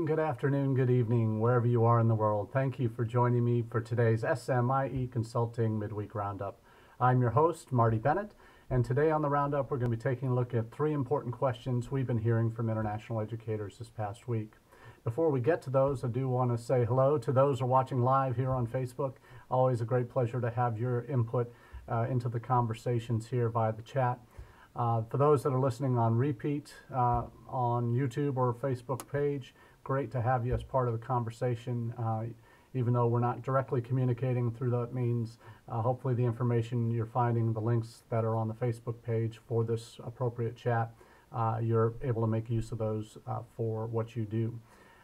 morning, good afternoon, good evening, wherever you are in the world. Thank you for joining me for today's SMIE Consulting Midweek Roundup. I'm your host, Marty Bennett, and today on the Roundup we're going to be taking a look at three important questions we've been hearing from international educators this past week. Before we get to those, I do want to say hello to those who are watching live here on Facebook. Always a great pleasure to have your input into the conversations here via the chat. For those that are listening on repeat on YouTube or Facebook page, great to have you as part of the conversation. Even though we're not directly communicating through that means, hopefully the information you're finding, the links that are on the Facebook page for this appropriate chat, you're able to make use of those for what you do.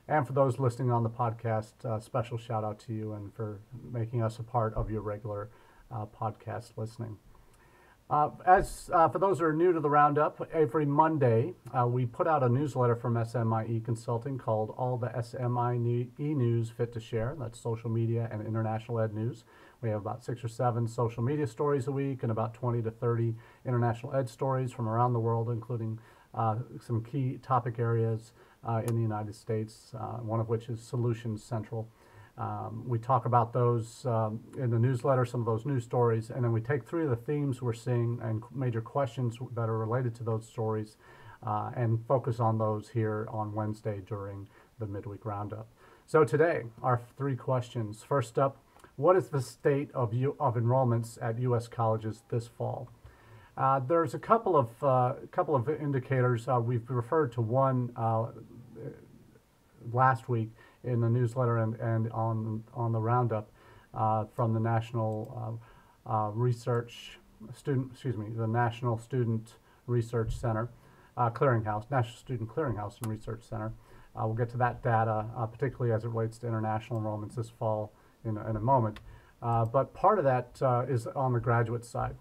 And for those listening on the podcast, special shout out to you and for making us a part of your regular podcast listening. For those who are new to the Roundup, every Monday we put out a newsletter from SMIE Consulting called All the SMIE News Fit to Share. That's social media and international ed news. We have about 6 or 7 social media stories a week and about 20 to 30 international ed stories from around the world, including some key topic areas in the United States, one of which is Solutions Central. We talk about those in the newsletter, some of those news stories, and then we take 3 of the themes we're seeing and major questions that are related to those stories and focus on those here on Wednesday during the Midweek Roundup. So today, our 3 questions. First up, what is the state of enrollments at U.S. colleges this fall? There's a couple of indicators. We've referred to one last week in the newsletter and on the Roundup from the National the National Student Research Center, National Student Clearinghouse and Research Center. We'll get to that data, particularly as it relates to international enrollments this fall in a moment. But part of that is on the graduate side.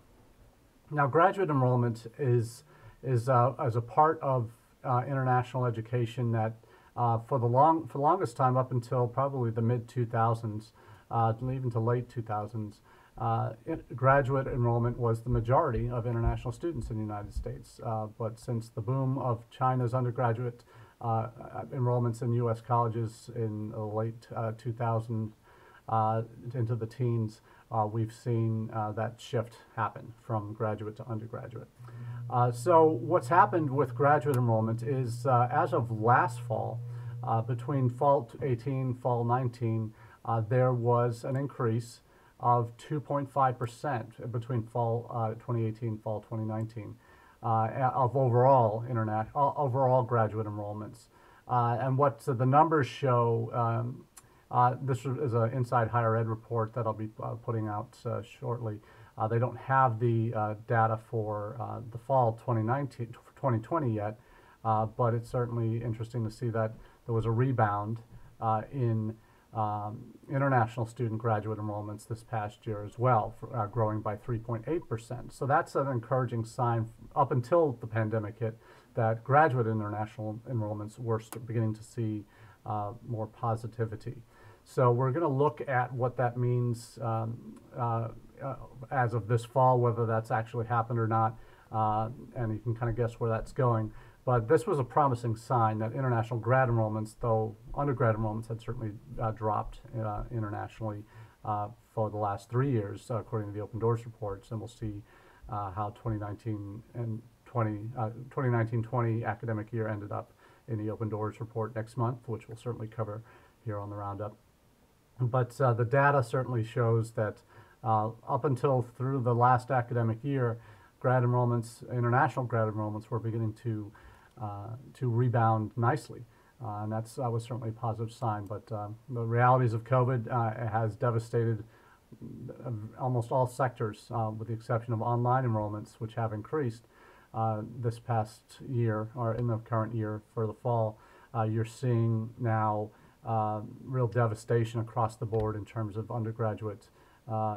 Now, graduate enrollment is as a part of international education that for the longest time, up until probably the mid-2000s, even to late 2000s, graduate enrollment was the majority of international students in the United States. But since the boom of China's undergraduate enrollments in U.S. colleges in the late 2000s into the teens, we've seen that shift happen from graduate to undergraduate. So what's happened with graduate enrollment is as of last fall, between fall 18, fall 19, there was an increase of 2.5% between fall 2018, fall 2019 of overall graduate enrollments. And what the numbers show, this is an Inside Higher Ed report that I'll be putting out shortly. They don't have the data for the fall 2020 yet, but it's certainly interesting to see that there was a rebound in international student graduate enrollments this past year as well, growing by 3.8%. So that's an encouraging sign up until the pandemic hit that graduate international enrollments were beginning to see more positivity. So we're going to look at what that means as of this fall, whether that's actually happened or not, and you can kind of guess where that's going. But this was a promising sign that international grad enrollments, though undergrad enrollments had certainly dropped internationally for the last 3 years, according to the Open Doors reports, and we'll see how 2019-20 academic year ended up in the Open Doors report next month, which we'll certainly cover here on the Roundup. But the data certainly shows that up until through the last academic year, grad enrollments, international grad enrollments, were beginning to rebound nicely, and that was certainly a positive sign. But the realities of COVID has devastated almost all sectors, with the exception of online enrollments, which have increased this past year or in the current year for the fall. You're seeing now real devastation across the board in terms of undergraduate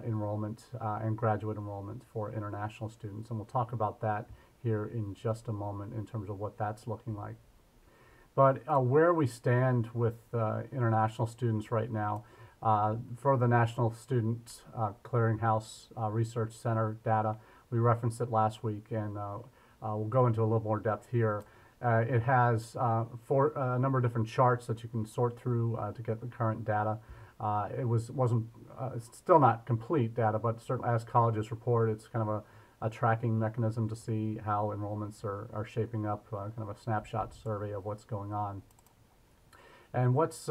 enrollment and graduate enrollment for international students. And we'll talk about that here in just a moment in terms of what that's looking like. But where we stand with international students right now, for the National Student Clearinghouse Research Center data, we referenced it last week, and we'll go into a little more depth here. It has a number of different charts that you can sort through to get the current data. Wasn't it's still not complete data, but certainly as colleges report, it's kind of a tracking mechanism to see how enrollments are shaping up, kind of a snapshot survey of what's going on. And what's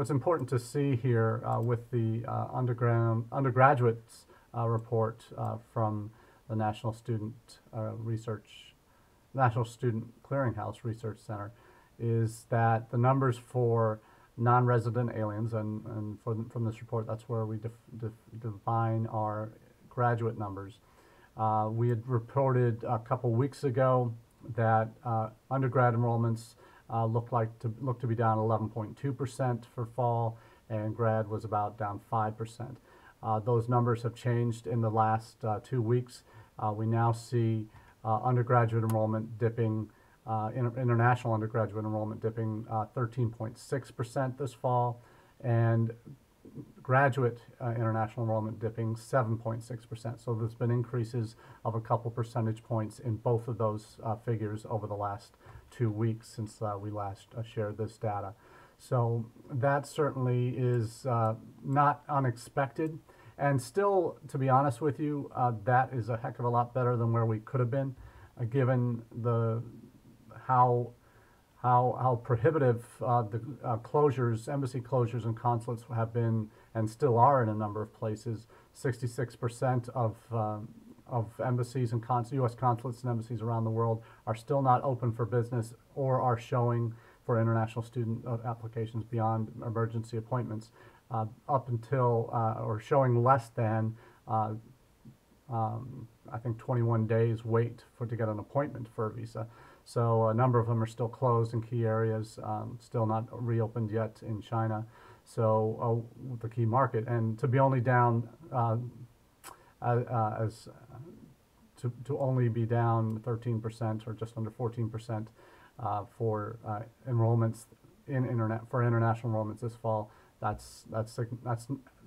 important to see here with the undergraduates report from the National Student Clearinghouse Research Center is that the numbers for non-resident aliens, and from this report, that's where we define our graduate numbers. We had reported a couple weeks ago that undergrad enrollments look to be down 11.2% for fall, and grad was about down 5%. Those numbers have changed in the last 2 weeks. We now see undergraduate enrollment dipping, international undergraduate enrollment dipping 13.6% this fall, and graduate international enrollment dipping 7.6%. So there's been increases of a couple percentage points in both of those figures over the last 2 weeks since we last shared this data. So that certainly is not unexpected. And still, to be honest with you, that is a heck of a lot better than where we could have been, given how prohibitive the closures, embassy closures and consulates have been and still are in a number of places. 66% of embassies and U.S. consulates and embassies around the world are still not open for business or are showing for international student applications beyond emergency appointments up until or showing less than I think 21 days wait to get an appointment for a visa. So a number of them are still closed in key areas, still not reopened yet in China. So the key market, and to be only down to only be down 13% or just under 14% for enrollments for international enrollments this fall. That's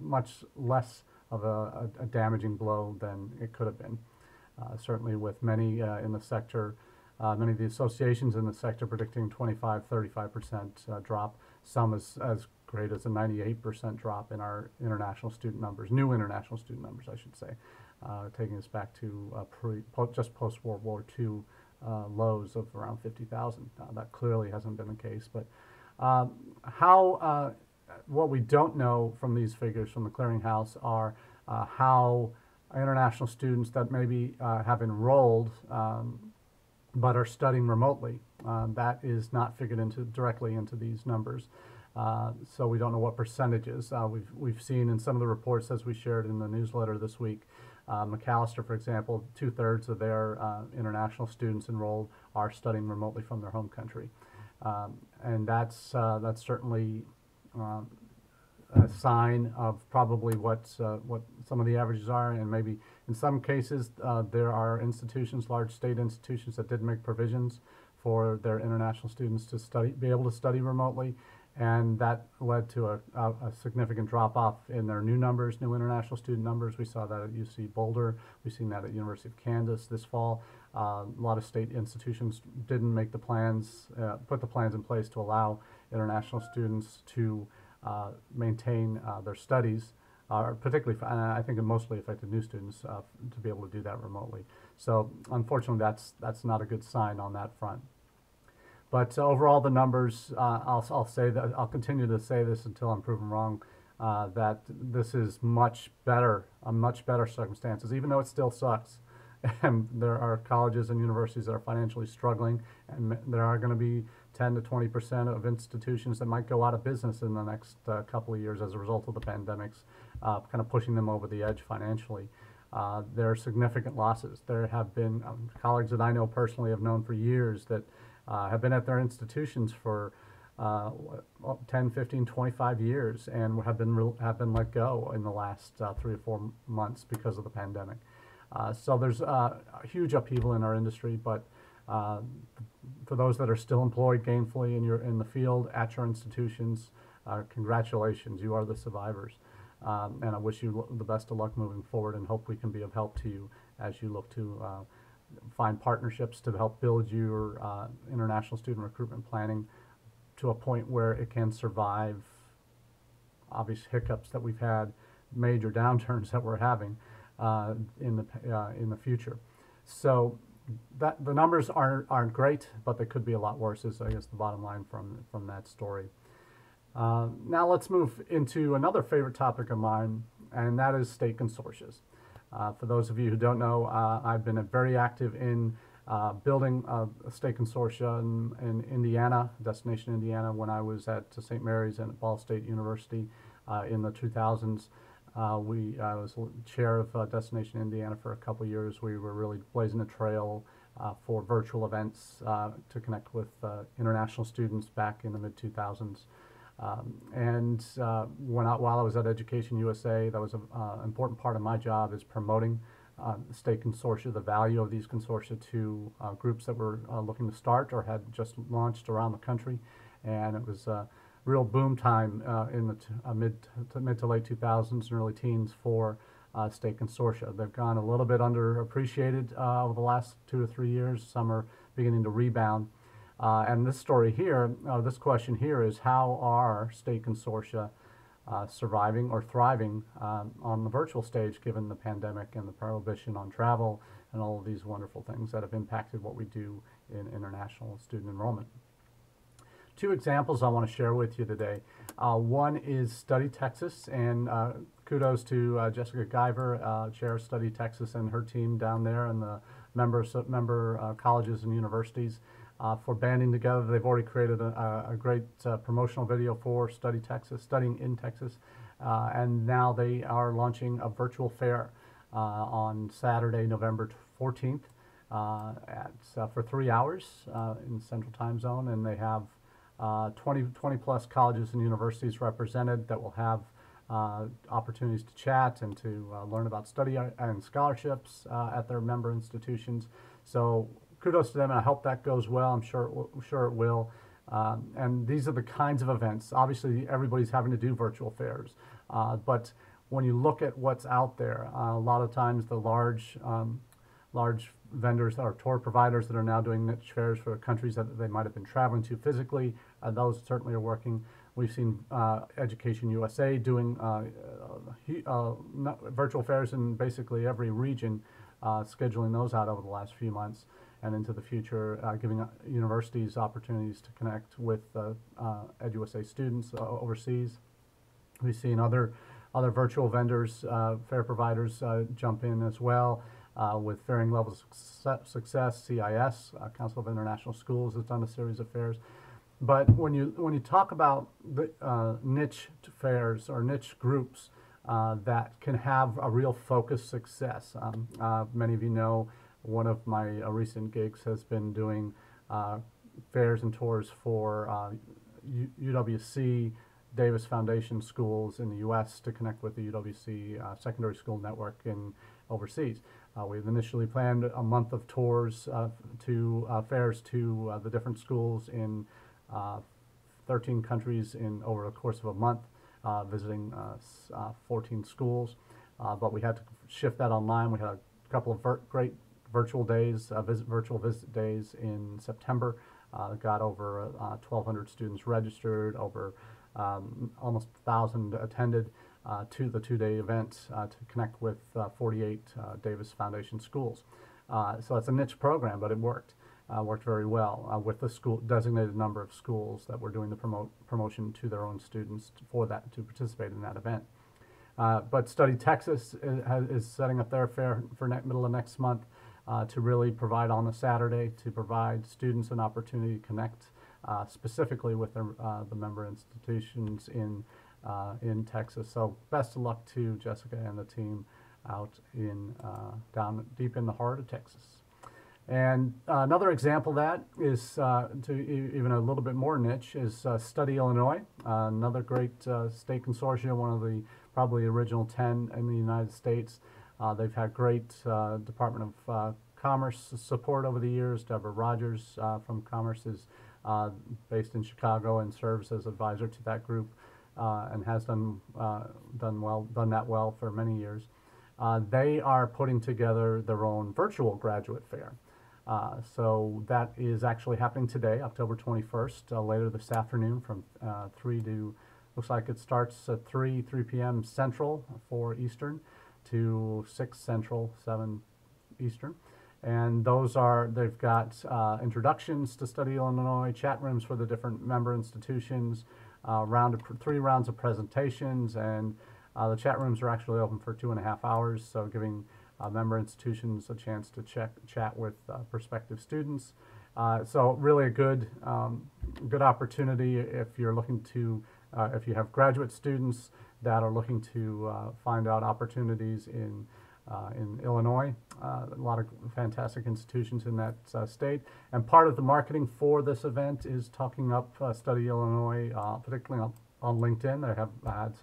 much less of a damaging blow than it could have been. Certainly with many in the sector, many of the associations in the sector predicting 25–35% drop, some as great as a 98% drop in our international student numbers, new international student numbers, I should say, taking us back to just post-World War II lows of around 50,000. That clearly hasn't been the case, but what we don't know from these figures from the clearinghouse are how international students that maybe have enrolled but are studying remotely. That is not figured directly into these numbers. So we don't know what percentages. We've seen in some of the reports, as we shared in the newsletter this week, McAllister, for example, 2/3 of their international students enrolled are studying remotely from their home country. And that's certainly a sign of probably what some of the averages are, and maybe in some cases there are institutions, large state institutions, that did make provisions for their international students to be able to study remotely, and that led to a significant drop-off in their new international student numbers. We saw that at UC Boulder. We've seen that at University of Kansas this fall. A lot of state institutions didn't make the plans, put the plans in place to allow international students to maintain their studies, particularly, and I think it mostly affected new students, to be able to do that remotely. So unfortunately, that's not a good sign on that front. But overall, the numbers, I'll say that I'll continue to say this until I'm proven wrong, that this is much better circumstances, even though it still sucks. And there are colleges and universities that are financially struggling, and there are going to be 10 to 20% of institutions that might go out of business in the next couple of years as a result of the pandemics, kind of pushing them over the edge financially. There are significant losses. There have been colleagues that I know personally have known for years that have been at their institutions for 10, 15, 25 years and have been let go in the last 3 or 4 months because of the pandemic. So there's a huge upheaval in our industry, but for those that are still employed gainfully and you're in the field at your institutions, congratulations, you are the survivors. And I wish you the best of luck moving forward, and hope we can be of help to you as you look to find partnerships to help build your international student recruitment planning to a point where it can survive obvious hiccups that we've had, major downturns that we're having in the future. So that the numbers aren't great, but they could be a lot worse, is I guess the bottom line from that story. Now let's move into another favorite topic of mine, and that is state consortia. For those of you who don't know, I've been very active in building a state consortia in Indiana, Destination Indiana, when I was at St. Mary's and at Ball State University in the 2000s. I was chair of Destination Indiana for a couple years. We were really blazing a trail for virtual events to connect with international students back in the mid-2000s. While I was at Education USA, that was an important part of my job, is promoting state consortia, the value of these consortia to groups that were looking to start or had just launched around the country. And it was a real boom time in the mid to late 2000s and early teens for state consortia. They've gone a little bit underappreciated over the last 2 to 3 years. Some are beginning to rebound. And this story here, this question here is, how are state consortia surviving or thriving on the virtual stage given the pandemic and the prohibition on travel and all of these wonderful things that have impacted what we do in international student enrollment? 2 examples I want to share with you today. One is Study Texas, and kudos to Jessica Guyver, Chair of Study Texas, and her team down there, and the member colleges and universities for banding together. They've already created a great promotional video for Study Texas, Studying in Texas, and now they are launching a virtual fair on Saturday, November 14th for 3 hours in the Central Time Zone, and they have 20 plus colleges and universities represented that will have opportunities to chat and to learn about study and scholarships at their member institutions. So kudos to them, and I hope that goes well. I'm sure it will. And these are the kinds of events. Obviously, everybody's having to do virtual fairs, but when you look at what's out there, a lot of times the large vendors or tour providers that are now doing niche fairs for countries that they might have been traveling to physically, those certainly are working. We've seen Education USA doing virtual fairs in basically every region, scheduling those out over the last few months and into the future, giving universities opportunities to connect with EduUSA students overseas. We've seen other virtual vendors, fair providers jump in as well. With varying levels of success. CIS, Council of International Schools, has done a series of fairs. But when you talk about the niche fairs or niche groups that can have a real focused success, many of you know one of my recent gigs has been doing fairs and tours for UWC Davis Foundation schools in the U.S. to connect with the UWC secondary school network in overseas. We've initially planned a month of tours to fairs to the different schools in 13 countries over the course of a month, visiting 14 schools. But we had to shift that online. We had a couple of great virtual days, virtual visit days in September. Got over 1,200 students registered, over almost 1,000 attended to the 2-day event to connect with 48 Davis Foundation schools. So it's a niche program, but it worked very well with the school designated number of schools that were doing the promotion to their own students to participate in that event. But Study Texas is setting up their fair for middle of next month to really provide on a Saturday to provide students an opportunity to connect specifically with the member institutions in Texas. So best of luck to Jessica and the team out in down deep in the heart of Texas. And another example of that is to even a little bit more niche is Study Illinois, another great state consortium, one of the probably original 10 in the United States. They've had great Department of Commerce support over the years. Deborah Rogers from Commerce is based in Chicago and serves as advisor to that group. And has done that well for many years. they are putting together their own virtual graduate fair. So that is actually happening today, October 21st, later this afternoon from 3 to, looks like it starts at 3 p.m. Central, 4 Eastern, to 6 Central, 7 Eastern. And they've got introductions to Study Illinois, chat rooms for the different member institutions, 3 rounds of presentations, and the chat rooms are actually open for 2.5 hours, so giving member institutions a chance to chat with prospective students. So really a good opportunity if you're looking to, if you have graduate students that are looking to find out opportunities in Illinois. A lot of fantastic institutions in that state. And part of the marketing for this event is talking up Study Illinois, particularly on LinkedIn. They have had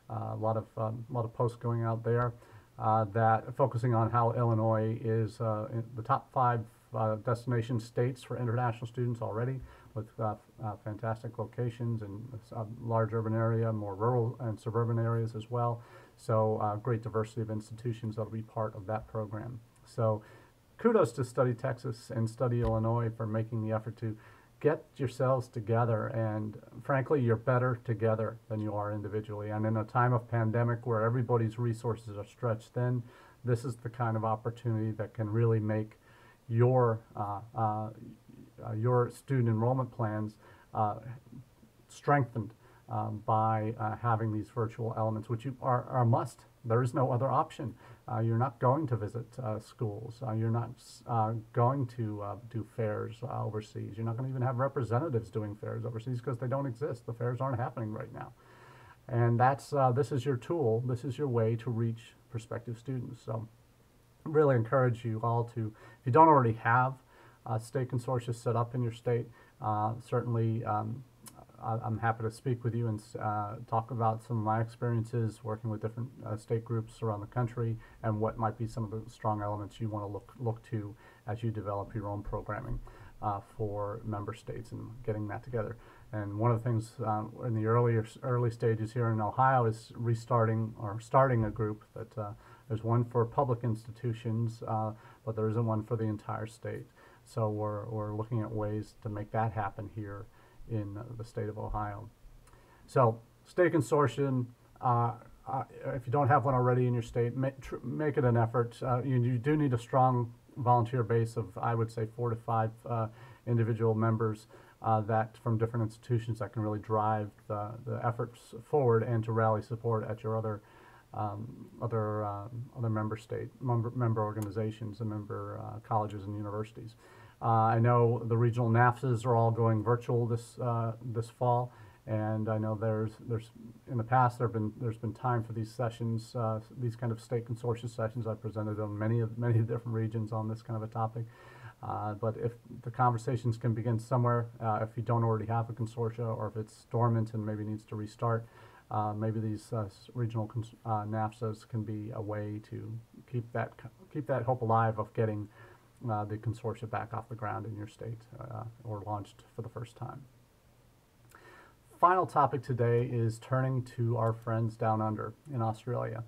a lot of posts going out there that focusing on how Illinois is in the top 5 destination states for international students already, with fantastic locations in a large urban area, more rural and suburban areas as well. So great diversity of institutions that will be part of that program. So kudos to Study Texas and Study Illinois for making the effort to get yourselves together, and frankly, you're better together than you are individually. And in a time of pandemic where everybody's resources are stretched thin, this is the kind of opportunity that can really make your student enrollment plans strengthened by having these virtual elements, which are a must. There is no other option. You're not going to visit schools. You're not going to do fairs overseas. You're not going to even have representatives doing fairs overseas because they don't exist. The fairs aren't happening right now. And this is your tool. This is your way to reach prospective students. So I really encourage you all to, if you don't already have state consortia set up in your state, certainly I'm happy to speak with you and talk about some of my experiences working with different state groups around the country and what might be some of the strong elements you want to look to as you develop your own programming for member states and getting that together. And one of the things in the early stages here in Ohio is starting a group that there's one for public institutions, but there isn't one for the entire state. So we're looking at ways to make that happen here in the state of Ohio. So state consortium, if you don't have one already in your state, make it an effort. You do need a strong volunteer base of, I would say, 4 to 5 individual members that from different institutions that can really drive the efforts forward and to rally support at your other member organizations and member colleges and universities. I know the regional NAFSAs are all going virtual this fall, and I know there's in the past there's been time for these sessions, these kind of state consortia sessions. I've presented on many different regions on this kind of a topic. But if the conversations can begin somewhere, if you don't already have a consortia, or if it's dormant and maybe needs to restart, maybe these regional NAFSAs can be a way to keep that hope alive of getting the consortia back off the ground in your state or launched for the first time. Final topic today is turning to our friends down under in Australia.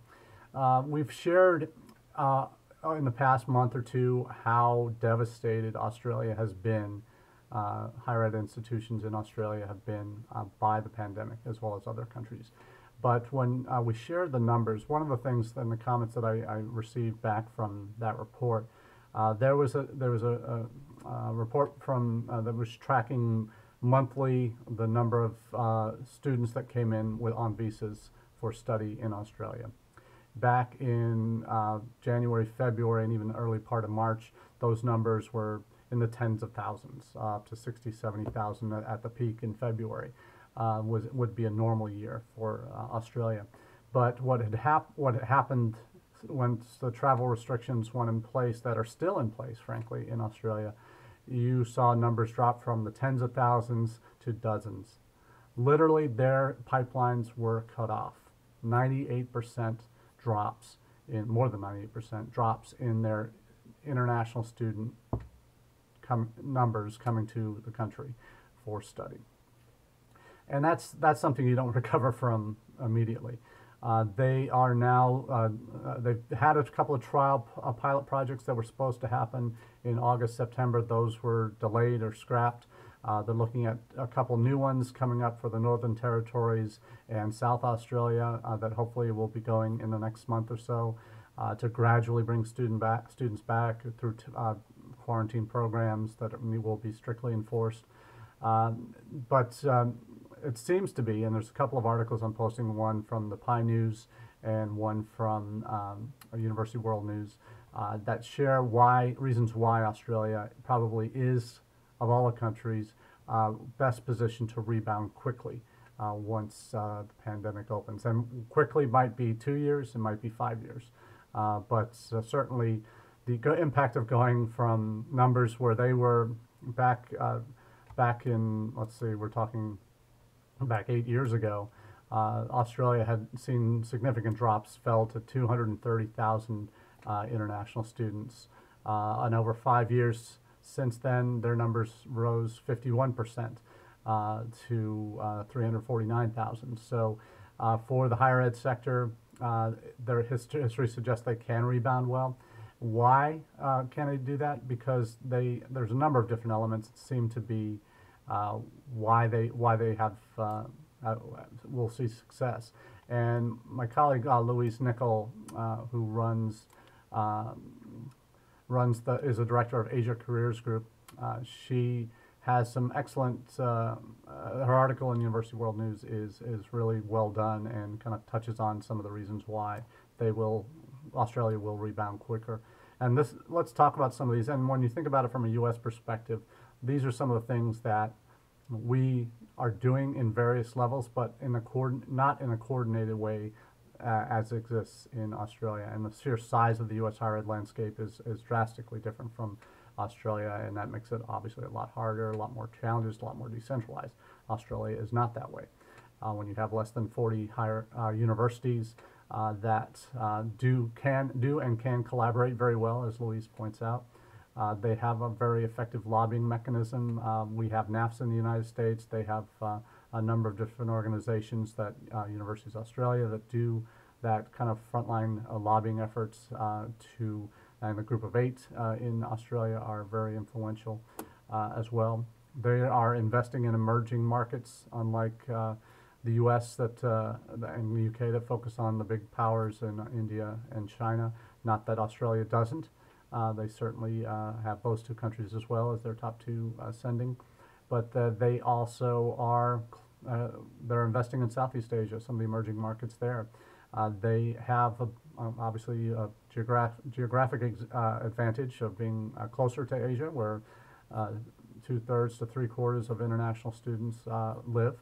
We've shared in the past month or two how devastated Australia has been, higher ed institutions in Australia have been by the pandemic, as well as other countries. But when we shared the numbers, one of the things in the comments that I received back from that report, there was a report from that was tracking monthly the number of students that came in on visas for study in Australia. Back in January, February, and even the early part of March, those numbers were in the tens of thousands, up to 60, 70,000 at the peak in February. Would be a normal year for Australia. But what had happened once the travel restrictions went in place, that are still in place, frankly, in Australia, you saw numbers drop from the tens of thousands to dozens. Literally, their pipelines were cut off. 98% drops, more than 98% drops in their international student numbers coming to the country for study. And that's something you don't recover from immediately. They are now, they've had a couple of pilot projects that were supposed to happen in August, September. Those were delayed or scrapped. They're looking at a couple new ones coming up for the Northern Territories and South Australia that hopefully will be going in the next month or so to gradually bring students back through quarantine programs that will be strictly enforced. But it seems to be, and there's a couple of articles I'm posting, one from the Pi News and one from University World News, that share reasons why Australia probably is, of all the countries, best positioned to rebound quickly once the pandemic opens. And quickly might be 2 years, it might be 5 years. But certainly the impact of going from numbers where they were back in, let's see, we're talking back 8 years ago, Australia had seen significant drops, fell to 230,000 international students. And over 5 years since then, their numbers rose 51% to 349,000. So for the higher ed sector, their history suggests they can rebound well. Why can they do that? Because there's a number of different elements that seem to be why they have will see success. And my colleague Louise Nickel, who is a director of Asia Careers Group, she has some excellent. Her article in University World News is really well done and kind of touches on some of the reasons why Australia will rebound quicker. And let's talk about some of these. And when you think about it from a U.S. perspective, these are some of the things that we are doing in various levels, but not in a coordinated way as exists in Australia. And the sheer size of the U.S. higher ed landscape is drastically different from Australia, and that makes it obviously a lot harder, a lot more challenges, a lot more decentralized. Australia is not that way. When you have less than 40 higher universities that can collaborate very well, as Louise points out. They have a very effective lobbying mechanism. We have NAFSA in the United States. They have a number of different organizations that Universities Australia that do that kind of frontline lobbying efforts and the Group of 8 in Australia are very influential as well. They are investing in emerging markets, unlike the U.S. and the U.K. that focus on the big powers in India and China. Not that Australia doesn't. They certainly have those two countries as well as their top two sending. But they also are, they're investing in Southeast Asia, some of the emerging markets there. They have obviously a geographic advantage of being closer to Asia, where 2/3 to 3/4 of international students live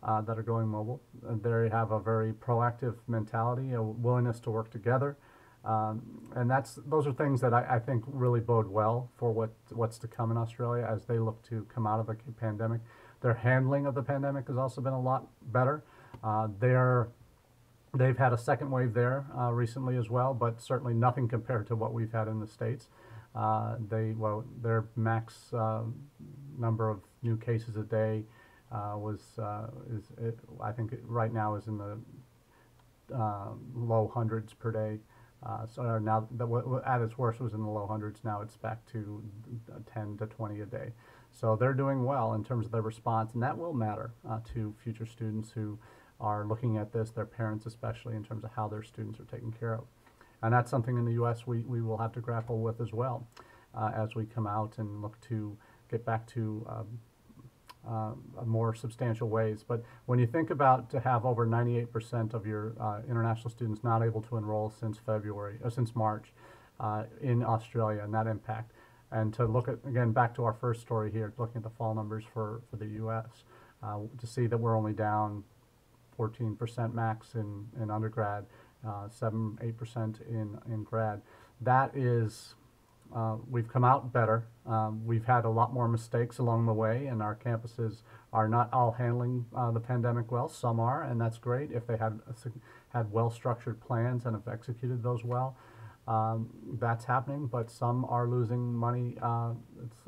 that are going mobile. They have a very proactive mentality, a willingness to work together. And those are things that I think really bode well for what's to come in Australia as they look to come out of the pandemic. Their handling of the pandemic has also been a lot better. They've had a second wave there recently as well, but certainly nothing compared to what we've had in the States. Their max number of new cases a day I think right now is in the low hundreds per day. So now at its worst was in the low hundreds. Now it's back to 10 to 20 a day. So they're doing well in terms of their response, and that will matter to future students who are looking at this, their parents especially, in terms of how their students are taken care of. And that's something in the U.S. we will have to grapple with as well as we come out and look to get back to more substantial ways. But when you think about to have over 98% of your international students not able to enroll since March in Australia, and that impact, and to look at, again, back to our first story here, looking at the fall numbers for the U.S., to see that we're only down 14% max in undergrad, 7-8% in grad. That is, we've come out better. We've had a lot more mistakes along the way, and our campuses are not all handling the pandemic well. Some are, and that's great if they had well-structured plans and have executed those well. That's happening, but some are losing money.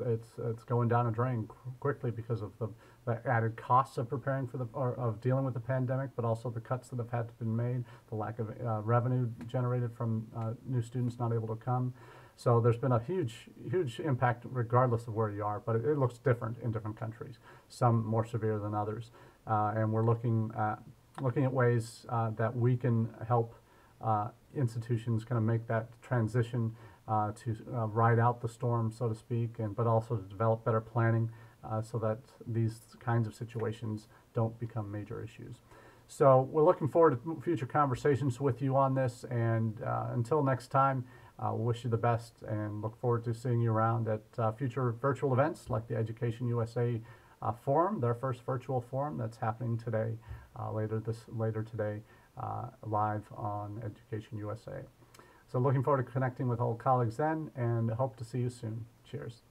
It's going down a drain quickly because of the added costs of preparing for or of dealing with the pandemic, but also the cuts that have had to be made, the lack of revenue generated from new students not able to come. So there's been a huge impact regardless of where you are, but it looks different in different countries, some more severe than others. And we're looking at ways that we can help institutions kind of make that transition to ride out the storm, so to speak, but also to develop better planning so that these kinds of situations don't become major issues. So we're looking forward to future conversations with you on this, and until next time, wish you the best and look forward to seeing you around at future virtual events like the Education USA Forum, their first virtual forum that's happening today, later today, live on Education USA. So looking forward to connecting with old colleagues then, and hope to see you soon. Cheers.